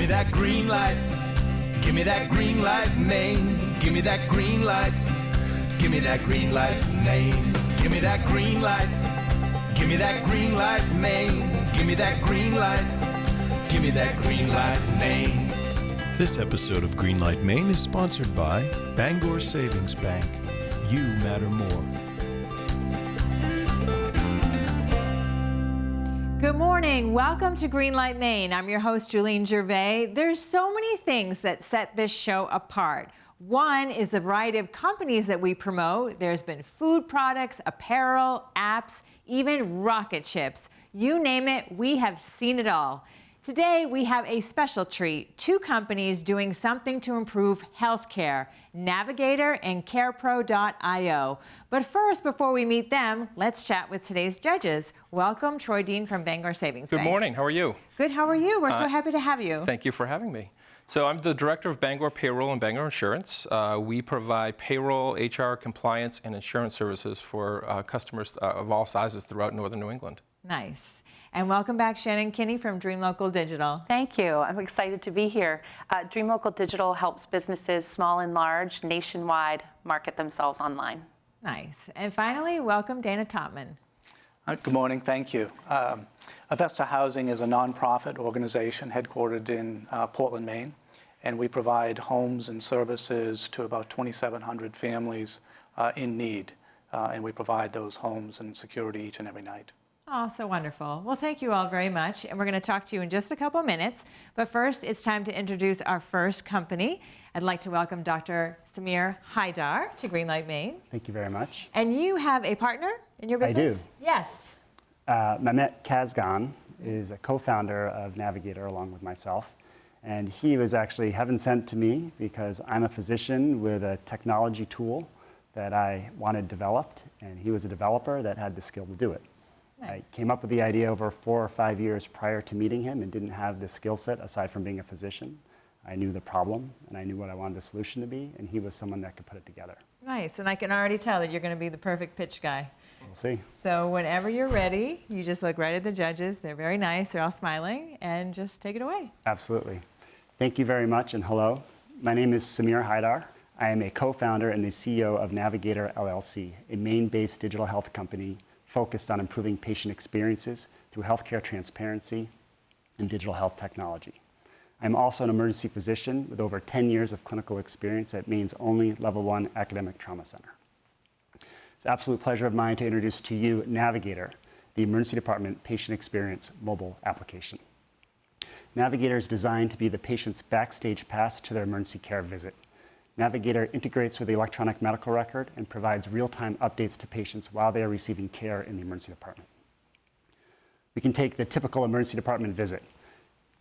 me that green light. Give me that green light, Maine. Give me that green light. Give me that green light, Maine. Give me that green light. Give me that green light, Maine. Give me that green light. Give me that green light, Maine. This episode of Greenlight Maine is sponsored by Bangor Savings Bank. You matter more. Good morning. Welcome to Greenlight Maine. I'm your host, Julene Gervais. There's so many things that set this show apart. One is the variety of companies that we promote. There's been food products, apparel, apps, even rocket ships. You name it, we have seen it all. Today, we have a special treat. Two companies doing something to improve healthcare, NavigatER and CareProio. But first, before we meet them, let's chat with today's judges. Welcome, Troy Dean from Bangor Savings Bank. Good morning. How are you? Good. How are you? We're so happy to have you. Thank you for having me. So I'm the director of Bangor Payroll and Bangor Insurance. We provide payroll, HR, compliance, and insurance services for customers of all sizes throughout northern New England. Nice. And welcome back, Shannon Kinney from Dream Local Digital. Thank you. I'm excited to be here. Dream Local Digital helps businesses, small and large, nationwide, market themselves online. Nice. And finally, welcome Dana Topman. Good morning. Thank you. Avesta Housing is a nonprofit organization headquartered in Portland, Maine, and we provide homes and services to about 2,700 families in need, and we provide those homes and security each and every night. Oh, so wonderful. Well, thank you all very much. And we're going to talk to you in just a couple minutes. But first, it's time to introduce our first company. I'd like to welcome Dr. Samir Haydar to Greenlight Maine. Thank you very much. And you have a partner in your business? I do. Yes. Mehmet Kazgan is a co-founder of NavigatER along with myself. And he was actually heaven sent to me because I'm a physician with a technology tool that I wanted developed. And he was a developer that had the skill to do it. Nice. I came up with the idea over 4 or 5 years prior to meeting him and didn't have the skill set aside from being a physician. I knew the problem and I knew what I wanted the solution to be, and he was someone that could put it together. Nice. And I can already tell that you're going to be the perfect pitch guy. We'll see. So whenever you're ready, you just look right at the judges. They're very nice. They're all smiling. And just take it away. Absolutely. Thank you very much, and hello. My name is Samir Haydar. I am a co-founder and the CEO of NavigatER LLC, a Maine-based digital health company focused on improving patient experiences through healthcare transparency and digital health technology. I'm also an emergency physician with over 10 years of clinical experience at Maine's only Level 1 academic trauma center. It's an absolute pleasure of mine to introduce to you NavigatER, the Emergency Department Patient Experience mobile application. NavigatER is designed to be the patient's backstage pass to their emergency care visit. NavigatER integrates with the electronic medical record and provides real-time updates to patients while they are receiving care in the emergency department. We can take the typical emergency department visit.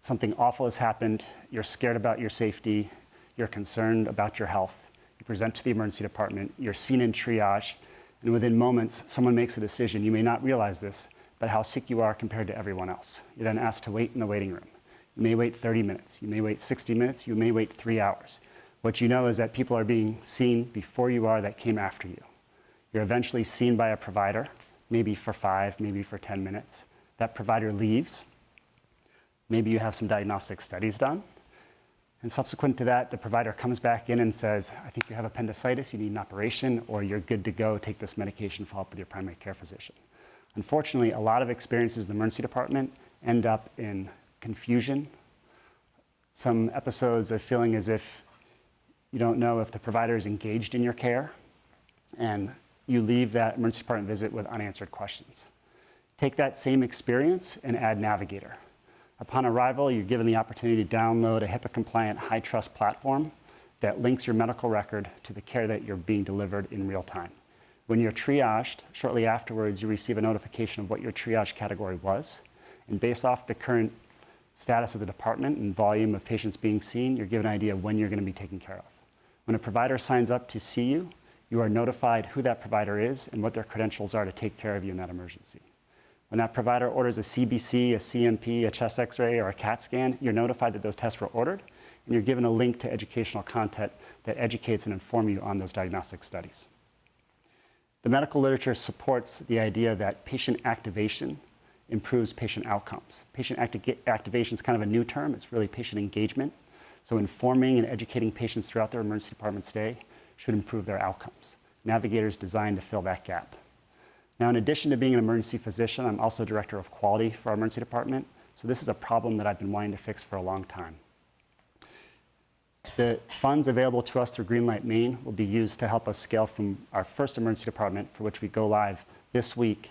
Something awful has happened, you're scared about your safety, you're concerned about your health. You present to the emergency department, you're seen in triage, and within moments, someone makes a decision. You may not realize this, but how sick you are compared to everyone else. You're then asked to wait in the waiting room. You may wait 30 minutes, you may wait 60 minutes, you may wait 3 hours. What you know is that people are being seen before you are that came after you. You're eventually seen by a provider, maybe for 5, maybe for 10 minutes. That provider leaves. Maybe you have some diagnostic studies done. And subsequent to that, the provider comes back in and says, I think you have appendicitis, you need an operation, or you're good to go, take this medication, follow up with your primary care physician. Unfortunately, a lot of experiences in the emergency department end up in confusion. Some episodes of feeling as if you don't know if the provider is engaged in your care, and you leave that emergency department visit with unanswered questions. Take that same experience and add NavigatER. Upon arrival, you're given the opportunity to download a HIPAA-compliant, high-trust platform that links your medical record to the care that you're being delivered in real time. When you're triaged, shortly afterwards, you receive a notification of what your triage category was, and based off the current status of the department and volume of patients being seen, you're given an idea of when you're going to be taken care of. When a provider signs up to see you, you are notified who that provider is and what their credentials are to take care of you in that emergency. When that provider orders a CBC, a CMP, a chest x-ray, or a CAT scan, you're notified that those tests were ordered, and you're given a link to educational content that educates and informs you on those diagnostic studies. The medical literature supports the idea that patient activation improves patient outcomes. Patient activation is kind of a new term. It's really patient engagement. So informing and educating patients throughout their emergency department stay should improve their outcomes. NavigatER is designed to fill that gap. Now, in addition to being an emergency physician, I'm also director of quality for our emergency department. So this is a problem that I've been wanting to fix for a long time. The funds available to us through Greenlight Maine will be used to help us scale from our first emergency department, for which we go live this week,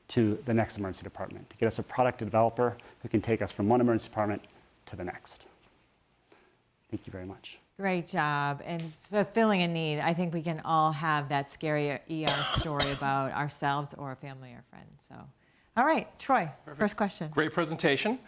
to the next emergency department, to get us a product developer who can take us from one emergency department to the next. Thank you very much. Great job, and fulfilling a need. I think we can all have that scary ER story about ourselves or a family or friend. So, all right, Troy, first question. Great presentation.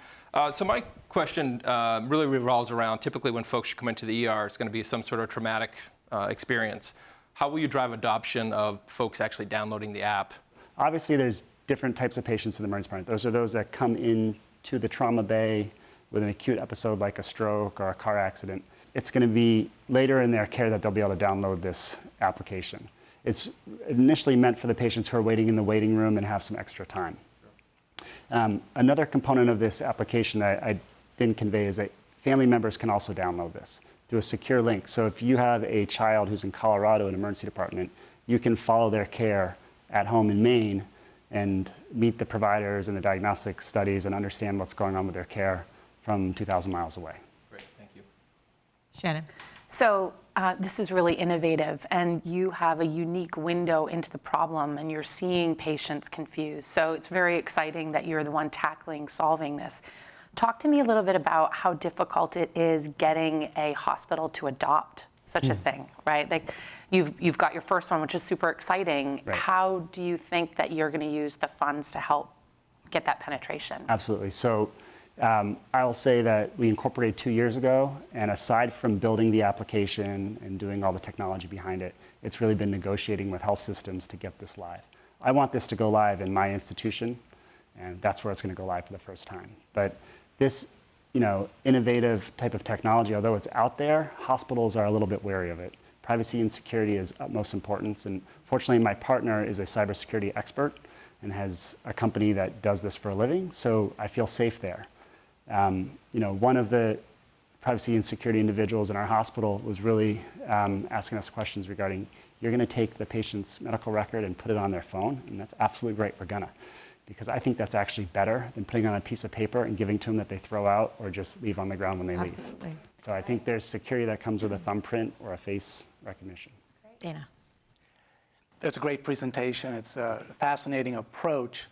So my question really revolves around, typically when folks come into the ER, it's going to be some sort of traumatic experience. How will you drive adoption of folks actually downloading the app? Obviously, there's different types of patients in the emergency department. Those are those that come into the trauma bay with an acute episode like a stroke or a car accident. It's going to be later in their care that they'll be able to download this application. It's initially meant for the patients who are waiting in the waiting room and have some extra time. Another component of this application that I didn't convey is that family members can also download this through a secure link. So if you have a child who's in Colorado in an emergency department, you can follow their care at home in Maine and meet the providers and the diagnostic studies and understand what's going on with their care from 2,000 miles away. Great, thank you. Shannon. So this is really innovative, and you have a unique window into the problem, and you're seeing patients confused. So it's very exciting that you're the one solving this. Talk to me a little bit about how difficult it is getting a hospital to adopt such a thing, right? Like you've got your first one, which is super exciting. Right. How do you think that you're going to use the funds to help get that penetration? Absolutely. So I'll say that we incorporated 2 years ago, and aside from building the application and doing all the technology behind it, it's really been negotiating with health systems to get this live. I want this to go live in my institution, and that's where it's going to go live for the first time. But this, innovative type of technology, although it's out there, hospitals are a little bit wary of it. Privacy and security is utmost importance, and fortunately, my partner is a cybersecurity expert and has a company that does this for a living, so I feel safe there. One of the privacy and security individuals in our hospital was really asking us questions regarding, you're going to take the patient's medical record and put it on their phone, and that's absolutely great, we're gonna. Because I think that's actually better than putting it on a piece of paper and giving to them that they throw out or just leave on the ground when they leave. Absolutely. So I think there's security that comes with a thumbprint or a face recognition. Dana. That's a great presentation. It's a fascinating approach.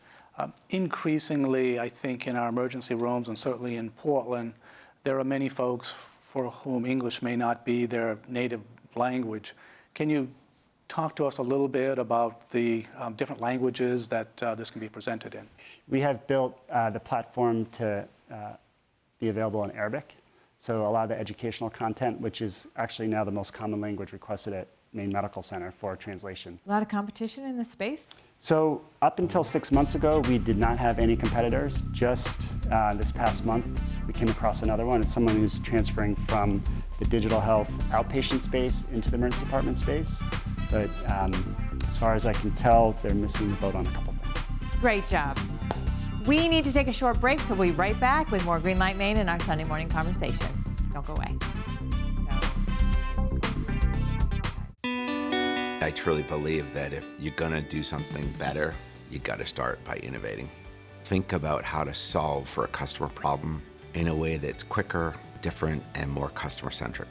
Increasingly, I think, in our emergency rooms, and certainly in Portland, there are many folks for whom English may not be their native language. Can you talk to us a little bit about the different languages that this can be presented in? We have built the platform to be available in Arabic. So a lot of the educational content, which is actually now the most common language requested at Maine Medical Center for translation. A lot of competition in this space? So up until 6 months ago, we did not have any competitors. Just this past month, we came across another one. It's someone who's transferring from the digital health outpatient space into the emergency department space. But as far as I can tell, they're missing the boat on a couple things. Great job. We need to take a short break, so we'll be right back with more Greenlight Maine in our Sunday morning conversation. Don't go away. I truly believe that if you're gonna do something better, you gotta start by innovating. Think about how to solve for a customer problem in a way that's quicker, different, and more customer-centric.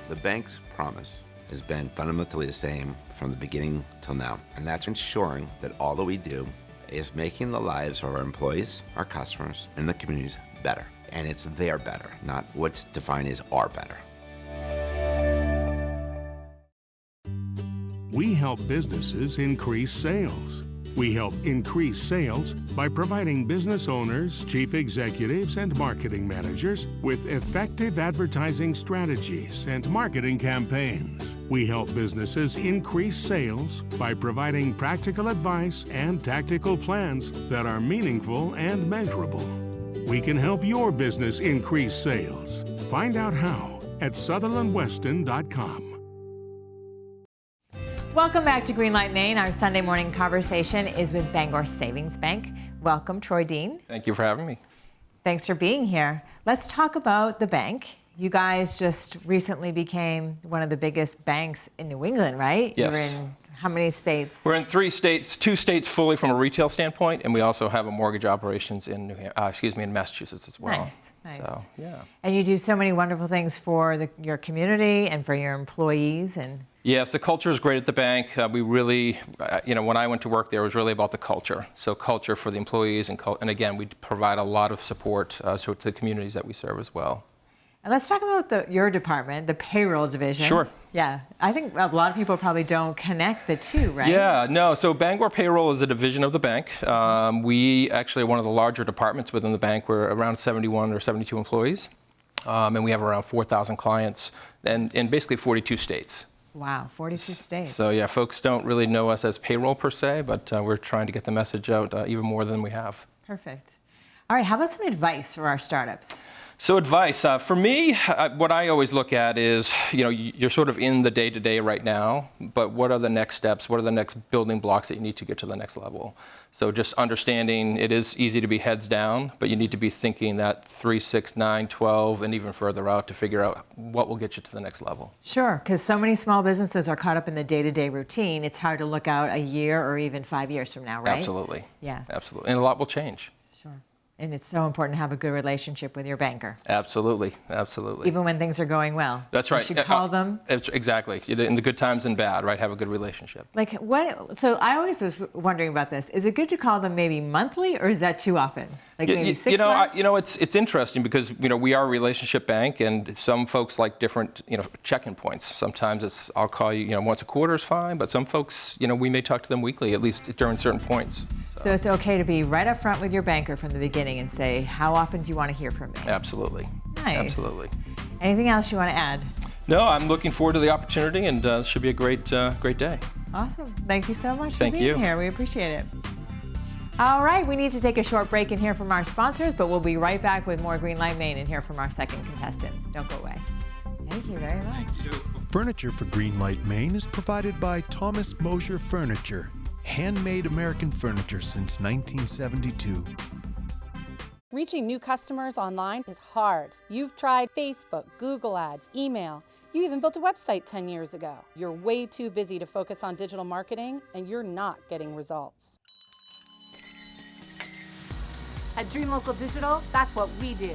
The bank's promise has been fundamentally the same from the beginning till now, and that's ensuring that all that we do is making the lives of our employees, our customers, and the communities better. And it's their better, not what's defined as our better. We help businesses increase sales. We help increase sales by providing business owners, chief executives, and marketing managers with effective advertising strategies and marketing campaigns. We help businesses increase sales by providing practical advice and tactical plans that are meaningful and measurable. We can help your business increase sales. Find out how at SutherlandWeston.com. Welcome back to Greenlight Maine. Our Sunday morning conversation is with Bangor Savings Bank. welcome, Troy Dean. Thank you for having me. Thanks for being here. Let's talk about the bank. You guys just recently became one of the biggest banks in New England, right? Yes. You're in how many states? We're in 3 states, 2 states fully from a retail standpoint, and we also have a mortgage operations in in Massachusetts as well. Nice. So, yeah. And you do so many wonderful things for your community and for your employees. And Yes, the culture is great at the bank. We really, when I went to work there, it was really about the culture. So culture for the employees, and again, we provide a lot of support to the communities that we serve as well. And let's talk about your department, the payroll division. Sure. Yeah, I think a lot of people probably don't connect the two, right? Yeah, no, so Bangor Payroll is a division of the bank. We actually are one of the larger departments within the bank. We're around 71 or 72 employees, and we have around 4,000 clients in basically 42 states. Wow, 42 states. So yeah, folks don't really know us as payroll per se, but we're trying to get the message out even more than we have. Perfect. All right, how about some advice for our startups? So advice, for me, what I always look at is, you're sort of in the day-to-day right now, but what are the next steps? What are the next building blocks that you need to get to the next level? So just understanding it is easy to be heads down, but you need to be thinking that 3, 6, 9, 12, and even further out to figure out what will get you to the next level. Sure, because so many small businesses are caught up in the day-to-day routine. It's hard to look out a year or even 5 years from now, right? Absolutely. Yeah. Absolutely. And a lot will change. Sure. And it's so important to have a good relationship with your banker. Absolutely, absolutely. Even when things are going well. That's right. You should call them. Exactly. In the good times and bad, right? Have a good relationship. Like what? So I always was wondering about this. Is it good to call them maybe monthly, or is that too often? Like maybe 6 months? It's interesting because we are a relationship bank, and some folks like different check-in points. Sometimes I'll call you once a quarter is fine, but some folks we may talk to them weekly, at least during certain points. So it's okay to be right up front with your banker from the beginning and say, how often do you want to hear from me? Absolutely. Nice. Absolutely. Anything else you want to add? No, I'm looking forward to the opportunity, and it should be a great day. Awesome. Thank you so much for Thank being you. here. We appreciate it. All right, we need to take a short break and hear from our sponsors, but we'll be right back with more Greenlight Maine and hear from our second contestant. Don't go away. Thank you very much. Furniture for Greenlight Maine is provided by Thomas Mosher Furniture. Handmade American furniture since 1972. Reaching new customers online is hard. You've tried Facebook, Google Ads, email. You even built a website 10 years ago. You're way too busy to focus on digital marketing, and you're not getting results. At Dream Local Digital, that's what we do.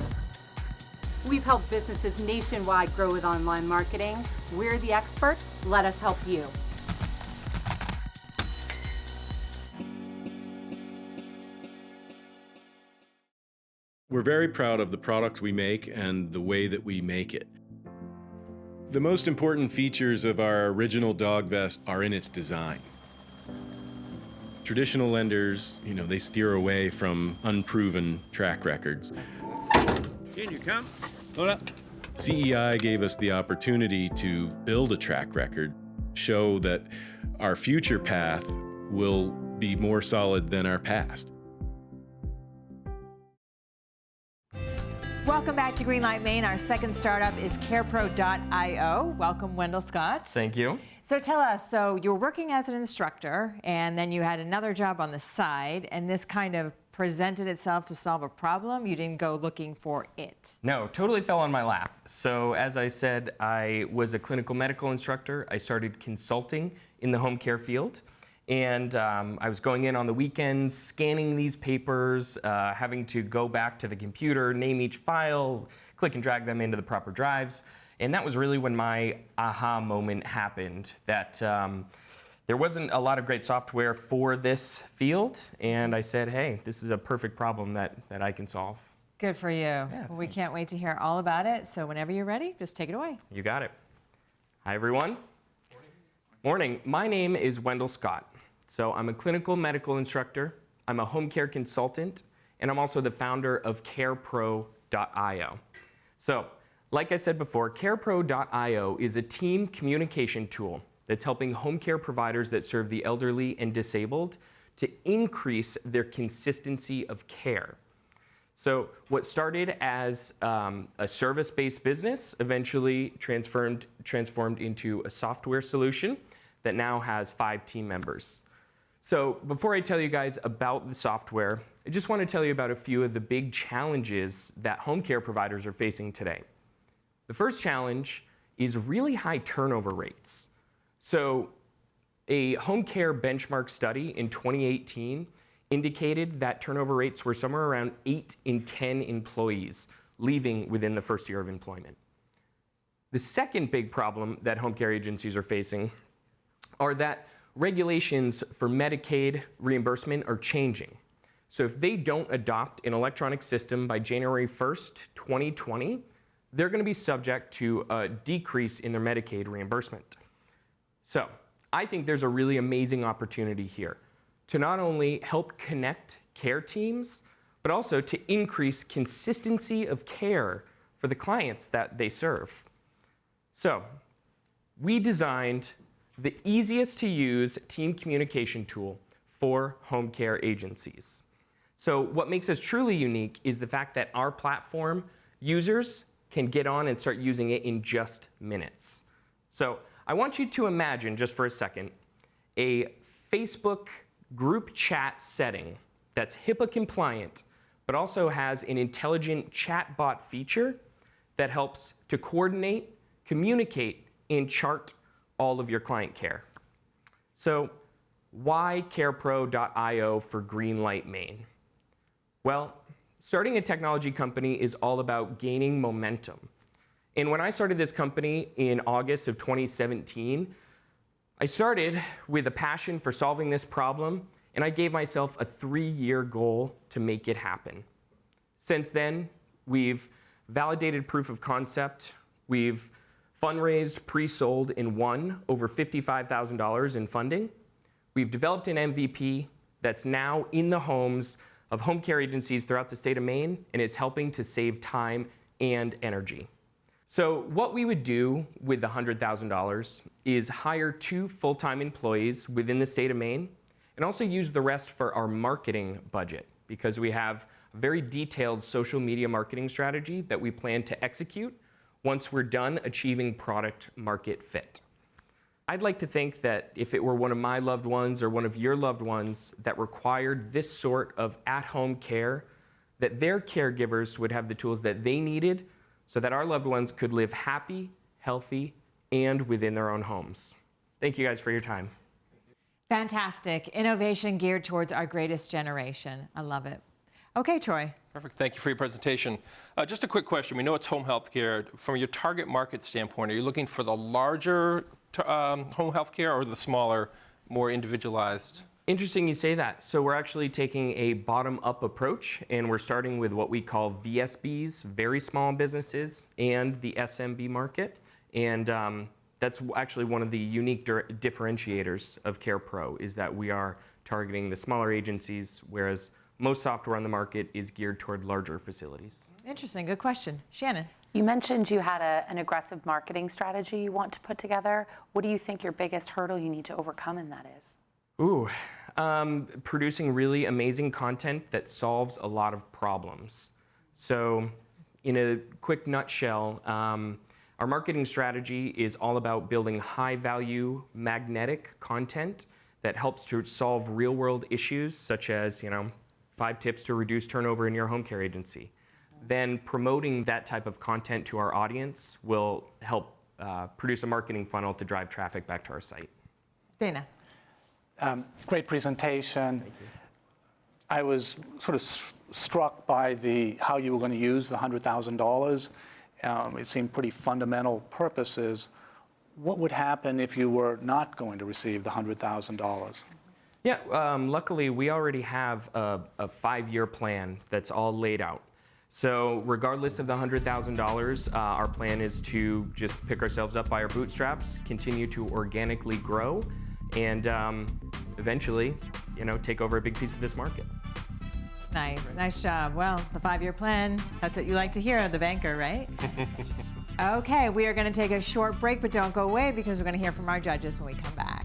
We've helped businesses nationwide grow with online marketing. We're the experts. Let us help you. We're very proud of the product we make and the way that we make it. The most important features of our original dog vest are in its design. Traditional lenders, they steer away from unproven track records. In you come. Hold up. CEI gave us the opportunity to build a track record, show that our future path will be more solid than our past. Welcome back to Greenlight Maine. Our second startup is CareProio. Welcome, Wendell Scott. Thank you. So tell us, so you were working as an instructor, and then you had another job on the side, and this kind of presented itself to solve a problem. You didn't go looking for it. No, totally fell on my lap. So as I said, I was a clinical medical instructor. I started consulting in the home care field. And I was going in on the weekends, scanning these papers, having to go back to the computer, name each file, click and drag them into the proper drives. And that was really when my aha moment happened, that there wasn't a lot of great software for this field. And I said, hey, this is a perfect problem that I can solve. Good for you. Yeah, well, we can't wait to hear all about it. So whenever you're ready, just take it away. You got it. Hi, everyone. Morning. My name is Wendell Scott. So I'm a clinical medical instructor, I'm a home care consultant, and I'm also the founder of CareProio. So, like I said before, CareProio is a team communication tool that's helping home care providers that serve the elderly and disabled to increase their consistency of care. So what started as a service-based business eventually transformed into a software solution that now has 5 team members. So before I tell you guys about the software, I just want to tell you about a few of the big challenges that home care providers are facing today. The first challenge is really high turnover rates. So a home care benchmark study in 2018 indicated that turnover rates were somewhere around 8 in 10 employees leaving within the first year of employment. The second big problem that home care agencies are facing are that regulations for Medicaid reimbursement are changing. So if they don't adopt an electronic system by January 1st, 2020, they're going to be subject to a decrease in their Medicaid reimbursement. So I think there's a really amazing opportunity here to not only help connect care teams, but also to increase consistency of care for the clients that they serve. So we designed the easiest to use team communication tool for home care agencies. So what makes us truly unique is the fact that our platform users can get on and start using it in just minutes. So I want you to imagine, just for a second, a Facebook group chat setting that's HIPAA compliant, but also has an intelligent chatbot feature that helps to coordinate, communicate, and chart all of your client care. So why CareProio for Greenlight Maine? Well, starting a technology company is all about gaining momentum. And when I started this company in August of 2017, I started with a passion for solving this problem, and I gave myself a 3-year goal to make it happen. Since then, we've validated proof of concept, we've fundraised, pre-sold, and won over $55,000 in funding. We've developed an MVP that's now in the homes of home care agencies throughout the state of Maine, and it's helping to save time and energy. So what we would do with the $100,000 is hire 2 full-time employees within the state of Maine, and also use the rest for our marketing budget, because we have a very detailed social media marketing strategy that we plan to execute once we're done achieving product market fit. I'd like to think that if it were one of my loved ones or one of your loved ones that required this sort of at-home care, that their caregivers would have the tools that they needed so that our loved ones could live happy, healthy, and within their own homes. Thank you guys for your time. Fantastic. Innovation geared towards our greatest generation. I love it. Okay, Troy. Perfect. Thank you for your presentation. Just a quick question. We know it's home health care. From your target market standpoint, are you looking for the larger home health care or the smaller, more individualized? Interesting you say that. So we're actually taking a bottom-up approach, and we're starting with what we call VSBs, very small businesses, and the SMB market. And that's actually one of the unique differentiators of CarePro, is that we are targeting the smaller agencies, whereas most software on the market is geared toward larger facilities. Interesting. Good question. Shannon. You mentioned you had an aggressive marketing strategy you want to put together. What do you think your biggest hurdle you need to overcome in that is? Ooh, producing really amazing content that solves a lot of problems. So in a quick nutshell, our marketing strategy is all about building high-value magnetic content that helps to solve real-world issues, such as, 5 tips to reduce turnover in your home care agency. Then promoting that type of content to our audience will help produce a marketing funnel to drive traffic back to our site. Dana. Great presentation. Thank you. I was sort of struck by how you were going to use the $100,000. It seemed pretty fundamental purposes. What would happen if you were not going to receive the $100,000? Yeah, luckily we already have a 5-year plan that's all laid out. So regardless of the $100,000, our plan is to just pick ourselves up by our bootstraps, continue to organically grow, and eventually, take over a big piece of this market. Nice. Nice job. Well, the 5-year plan, that's what you like to hear, the banker, right? Okay, we are going to take a short break, but don't go away because we're going to hear from our judges when we come back.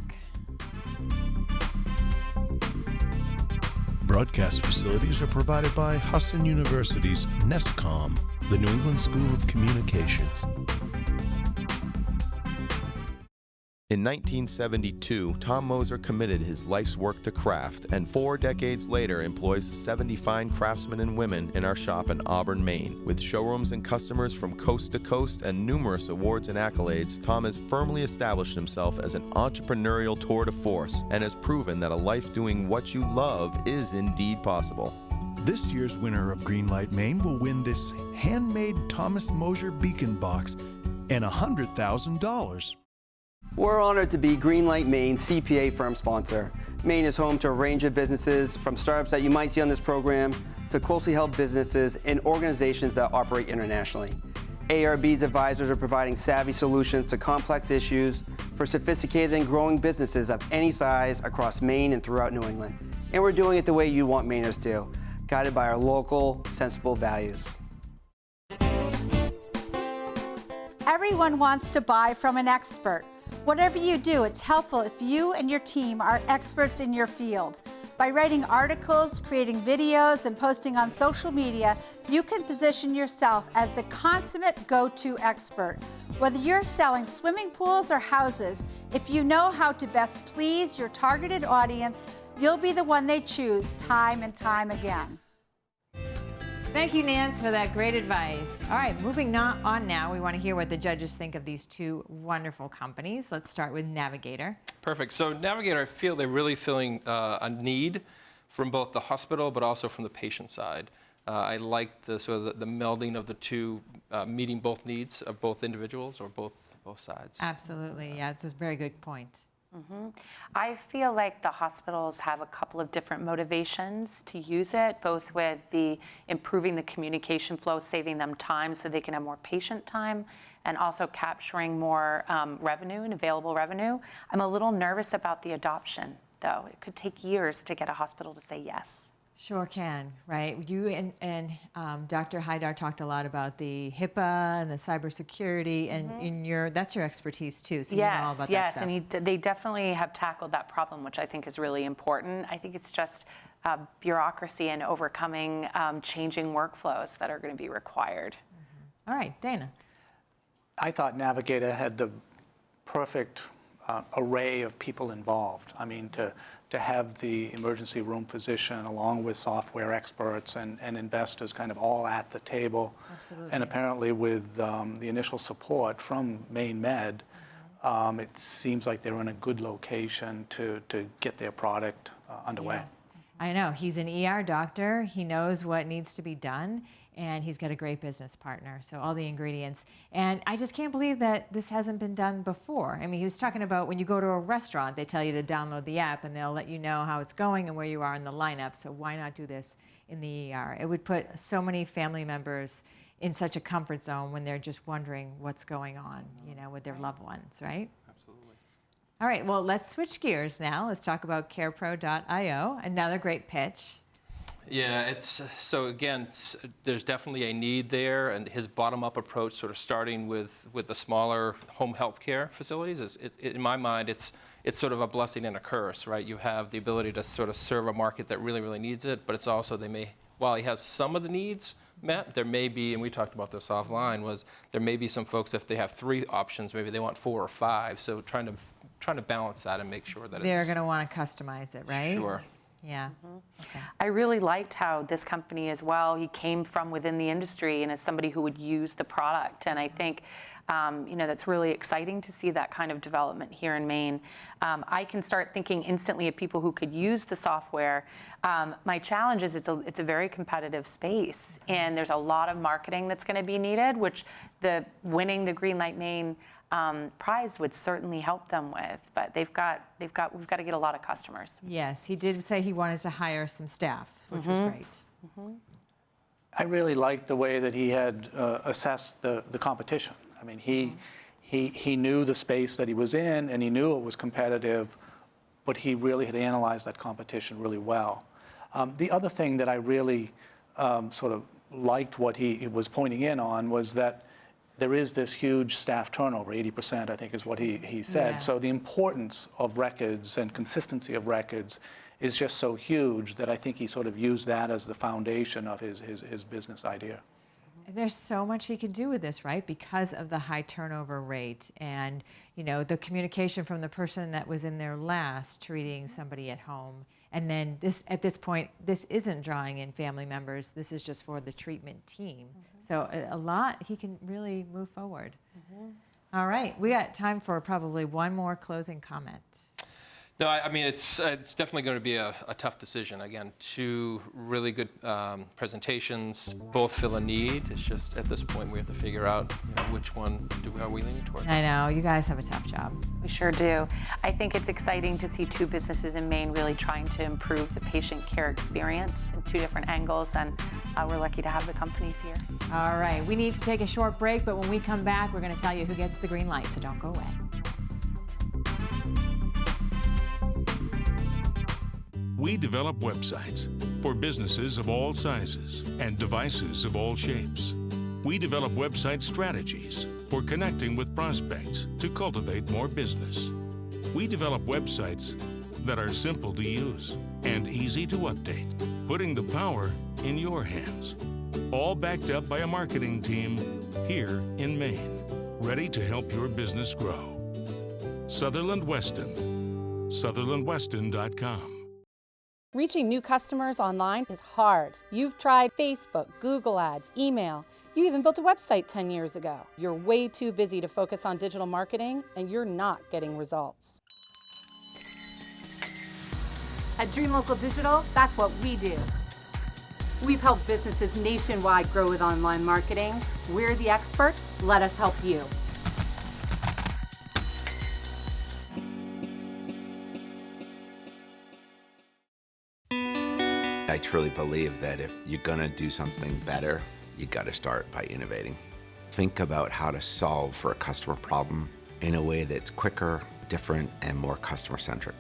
Broadcast facilities are provided by Husson University's NESCOM, the New England School of Communications. In 1972, Tom Moser committed his life's work to craft, and 4 decades later employs 70 fine craftsmen and women in our shop in Auburn, Maine. With showrooms and customers from coast to coast and numerous awards and accolades, Tom has firmly established himself as an entrepreneurial tour de force and has proven that a life doing what you love is indeed possible. This year's winner of Greenlight Maine will win this handmade Thomas Moser beacon box and $100,000. We're honored to be Greenlight Maine CPA firm sponsor. Maine is home to a range of businesses, from startups that you might see on this program to closely held businesses and organizations that operate internationally. ARB's advisors are providing savvy solutions to complex issues for sophisticated and growing businesses of any size across Maine and throughout New England. And we're doing it the way you want Mainers to, guided by our local, sensible values. Everyone wants to buy from an expert. Whatever you do, it's helpful if you and your team are experts in your field. By writing articles, creating videos, and posting on social media, you can position yourself as the consummate go-to expert. Whether you're selling swimming pools or houses, if you know how to best please your targeted audience, you'll be the one they choose time and time again. Thank you, Nance, for that great advice. All right, moving on now, we want to hear what the judges think of these two wonderful companies. Let's start with NavigatER. Perfect. So NavigatER, I feel they're really filling a need from both the hospital but also from the patient side. I like the sort of the melding of the two, meeting both needs of both individuals or both sides. Absolutely, yeah, it's a very good point. I feel like the hospitals have a couple of different motivations to use it, both with the improving the communication flow, saving them time so they can have more patient time, and also capturing more revenue and available revenue. I'm a little nervous about the adoption, though. It could take years to get a hospital to say yes. Sure can, right? You and Dr. Haydar talked a lot about the HIPAA and the cybersecurity, and that's your expertise too. So you know all about that stuff. And they definitely have tackled that problem, which I think is really important. I think it's just bureaucracy and overcoming changing workflows that are going to be required. All right, Dana. I thought NavigatER had the perfect array of people involved. I mean, to have the emergency room physician along with software experts and investors kind of all at the table. Absolutely. And apparently with the initial support from Maine Med, it seems like they're in a good location to get their product underway. Yeah. I know, he's an ER doctor, he knows what needs to be done, and he's got a great business partner, so all the ingredients. And I just can't believe that this hasn't been done before. I mean, he was talking about when you go to a restaurant, they tell you to download the app and they'll let you know how it's going and where you are in the lineup, so why not do this in the ER? It would put so many family members in such a comfort zone when they're just wondering what's going on, you know, with their loved ones, right? Absolutely. All right, well, let's switch gears now. Let's talk about CareProio, another great pitch. Yeah, so again, there's definitely a need there, and his bottom-up approach, sort of starting with the smaller home health care facilities, in my mind, it's sort of a blessing and a curse, right? You have the ability to sort of serve a market that really, really needs it, but it's also while he has some of the needs met, there may be, and we talked about this offline, there may be some folks, if they have 3 options, maybe they want 4 or 5. So trying to balance that and make sure that they're going to want to customize it, right? Sure. Yeah. Okay. I really liked how this company as well, he came from within the industry and as somebody who would use the product. And I think, that's really exciting to see that kind of development here in Maine. I can start thinking instantly of people who could use the software. My challenge is it's a very competitive space, and there's a lot of marketing that's going to be needed, which winning the Greenlight Maine prize would certainly help them with, but we've got to get a lot of customers. Yes, he did say he wanted to hire some staff, which was great. I really liked the way that he had assessed the competition. I mean, he knew the space that he was in, and he knew it was competitive, but he really had analyzed that competition really well. The other thing that I really sort of liked what he was pointing in on was that there is this huge staff turnover, 80%, I think is what he said. Yeah. So the importance of records and consistency of records is just so huge that I think he sort of used that as the foundation of his business idea. And there's so much he can do with this, right? Because of the high turnover rate and, you know, the communication from the person that was in there last treating somebody at home. And then this, at this point, this isn't drawing in family members. This is just for the treatment team. So a lot, he can really move forward. All right, we got time for probably one more closing comment. No, I mean, it's definitely going to be a tough decision. Again, two really good presentations, both fill a need. It's just at this point we have to figure out, you know, which one are we leaning towards. I know, you guys have a tough job. We sure do. I think it's exciting to see two businesses in Maine really trying to improve the patient care experience in two different angles, and we're lucky to have the companies here. All right, we need to take a short break, but when we come back, we're going to tell you who gets the green light, so don't go away. We develop websites for businesses of all sizes and devices of all shapes. We develop website strategies for connecting with prospects to cultivate more business. We develop websites that are simple to use and easy to update, putting the power in your hands. All backed up by a marketing team here in Maine, ready to help your business grow. Sutherland Weston, SutherlandWeston.com. Reaching new customers online is hard. You've tried Facebook, Google Ads, email. You even built a website 10 years ago. You're way too busy to focus on digital marketing, and you're not getting results. At Dream Local Digital, that's what we do. We've helped businesses nationwide grow with online marketing. We're the experts. Let us help you. I truly believe that if you're gonna do something better, you gotta start by innovating. Think about how to solve for a customer problem in a way that's quicker, different, and more customer-centric.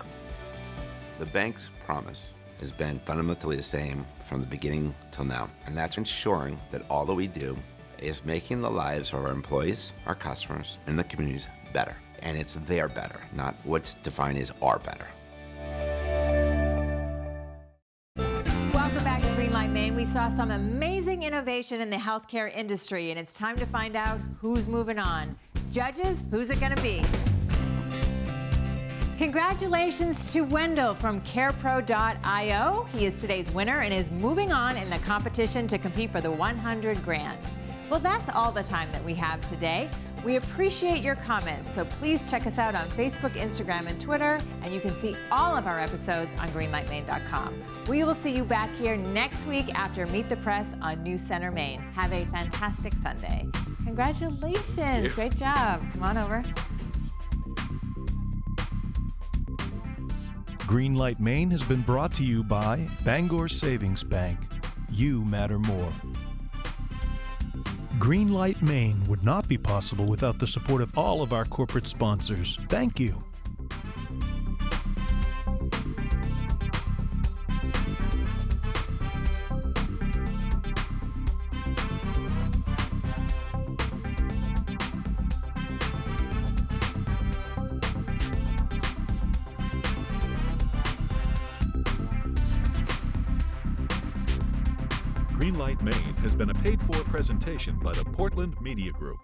The bank's promise has been fundamentally the same from the beginning till now, and that's ensuring that all that we do is making the lives of our employees, our customers, and the communities better. And it's their better, not what's defined as our better. Welcome back to Greenlight Maine. We saw some amazing innovation in the healthcare industry, and it's time to find out who's moving on. Judges, who's it going to be? Congratulations to Wendell from CareProio. He is today's winner and is moving on in the competition to compete for the 100 grand. Well, that's all the time that we have today. We appreciate your comments, so please check us out on Facebook, Instagram, and Twitter, and you can see all of our episodes on greenlightmaine.com. We will see you back here next week after Meet the Press on New Center Maine. Have a fantastic Sunday. Congratulations. Great job. Come on over. Greenlight Maine has been brought to you by Bangor Savings Bank. You matter more. Greenlight Maine would not be possible without the support of all of our corporate sponsors. Thank you. Greenlight Maine has been a paid-for presentation by the Portland Media Group.